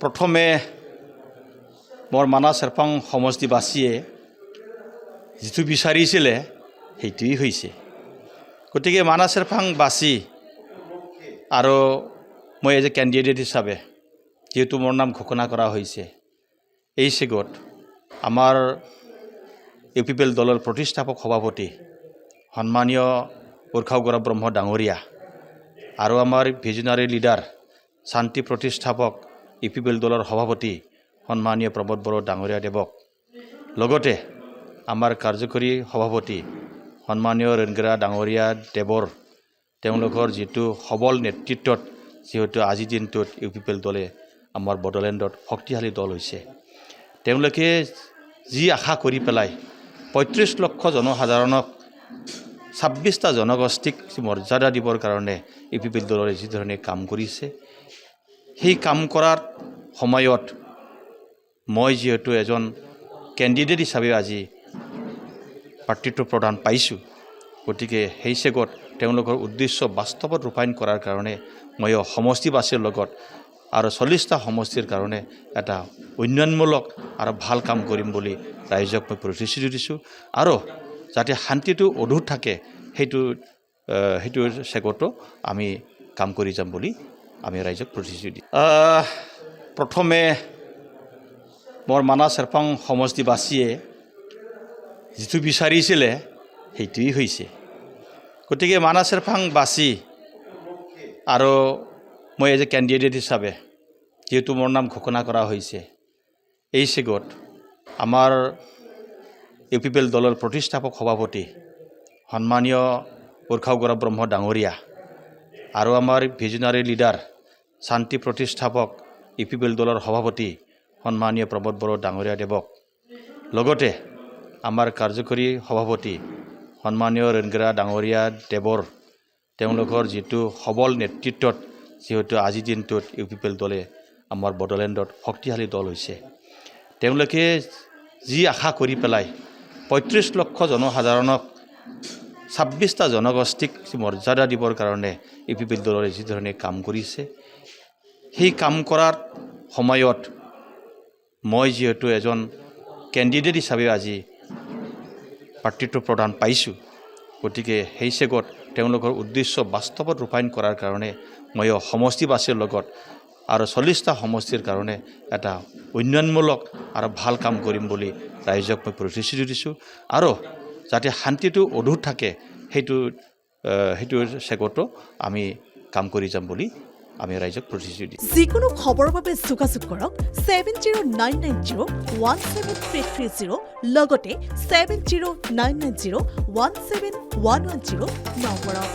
প্ৰথমে মোৰ মানাহ চেৰপাং সমষ্টিবাসীয়ে যিটো বিচাৰিছিলে সেইটোৱেই হৈছে। গতিকে মানাহ চেৰপাংবাসী আৰু মই এজ এ কেণ্ডিডেট হিচাপে যিহেতু মোৰ নাম ঘোষণা কৰা হৈছে, এই চেগত আমাৰ UPPL দলৰ প্ৰতিষ্ঠাপক সভাপতি সন্মানীয় উৰ্খাও গৌৰৱ ব্ৰহ্ম ডাঙৰীয়া আৰু আমাৰ ভিজনাৰী লিডাৰ শান্তি প্ৰতিষ্ঠাপক UPPL দলৰ সভাপতি সন্মানীয় প্ৰমোদ বড়ো ডাঙৰীয়া দেৱক, লগতে আমাৰ কাৰ্যকৰী সভাপতি সন্মানীয় ৰেণগৰা ডাঙৰীয়া দেৱৰ তেওঁলোকৰ যিটো সবল নেতৃত্বত যিহেতু আজিৰ দিনটোত UPPL দলে আমাৰ বড়োলেণ্ডত শক্তিশালী দল হৈছে। তেওঁলোকে যি আশা কৰি পেলাই ৩৫ লক্ষ জনসাধাৰণক ২৬টা জনগোষ্ঠীক মৰ্যাদা দিবৰ কাৰণে UPPL দলে যি ধৰণে কাম কৰিছে, সেই কাম কৰাৰ সময়ত মই যিহেতু এজন কেণ্ডিডেট হিচাপে আজি প্ৰাৰ্থিত্ব প্ৰদান পাইছোঁ, গতিকে সেই চেগত তেওঁলোকৰ উদ্দেশ্য বাস্তৱত ৰূপায়ণ কৰাৰ কাৰণে মই সমষ্টিবাসীৰ লগত আৰু ৪০টা সমষ্টিৰ কাৰণে এটা উন্নয়নমূলক আৰু ভাল কাম কৰিম বুলি ৰাইজক মই প্ৰতিশ্ৰুতি দিছোঁ। আৰু যাতে শান্তিটো অটুট থাকে সেইটো চেগতো আমি কাম কৰি যাম বুলি আমি ৰাইজক প্ৰতিশ্ৰুতি দিওঁ। প্ৰথমে মোৰ মানাহ চেৰপাং সমষ্টিবাসীয়ে যিটো বিচাৰিছিলে সেইটোৱেই হৈছে। গতিকে মানাহ চেৰপাংবাসী আৰু মই এজ এ কেণ্ডিডেট হিচাপে যিহেতু মোৰ নাম ঘোষণা কৰা হৈছে, এই চেগত আমাৰ UPPL দলৰ প্ৰতিষ্ঠাপক সভাপতি সন্মানীয় উৰ্খাও গৌৰৱ ব্ৰহ্ম ডাঙৰীয়া আৰু আমাৰ ভিজনাৰী লিডাৰ শান্তি প্ৰতিষ্ঠাপক UPPL দলৰ সভাপতি সন্মানীয় প্ৰমোদ বড়ো ডাঙৰীয়া দেৱক, লগতে আমাৰ কাৰ্যকৰী সভাপতি সন্মানীয় ৰেণগৰা ডাঙৰীয়া দেৱৰ তেওঁলোকৰ যিটো সবল নেতৃত্বত যিহেতু আজিৰ দিনটোত UPPL দলে আমাৰ বড়োলেণ্ডত শক্তিশালী দল হৈছে। তেওঁলোকে যি আশা কৰি পেলাই ৩৫ লক্ষ জনসাধাৰণক ২৬টা জনগোষ্ঠীক মৰ্যাদা দিবৰ কাৰণে UPPL দলে যি ধৰণে কাম কৰিছে, সেই কাম কৰাৰ সময়ত মই যিহেতু এজন কেণ্ডিডেট হিচাপে আজি প্ৰাৰ্থিত্ব প্ৰদান পাইছোঁ, গতিকে সেই চেগত তেওঁলোকৰ উদ্দেশ্য বাস্তৱত ৰূপায়ণ কৰাৰ কাৰণে মই সমষ্টিবাসীৰ লগত আৰু ৪০টা সমষ্টিৰ কাৰণে এটা উন্নয়নমূলক আৰু ভাল কাম কৰিম বুলি ৰাইজক মই প্ৰতিশ্ৰুতি দিছোঁ। আৰু যাতে শান্তিটো অটুট থাকে সেইটো চেগতো আমি কাম কৰি যাম বুলি আমি ৰাইজক প্ৰতিশ্ৰুতি দিওঁ। যিকোনো খবৰৰ বাবে যোগাযোগ কৰক 7099017330 লগতে 7099017110 নম্বৰত।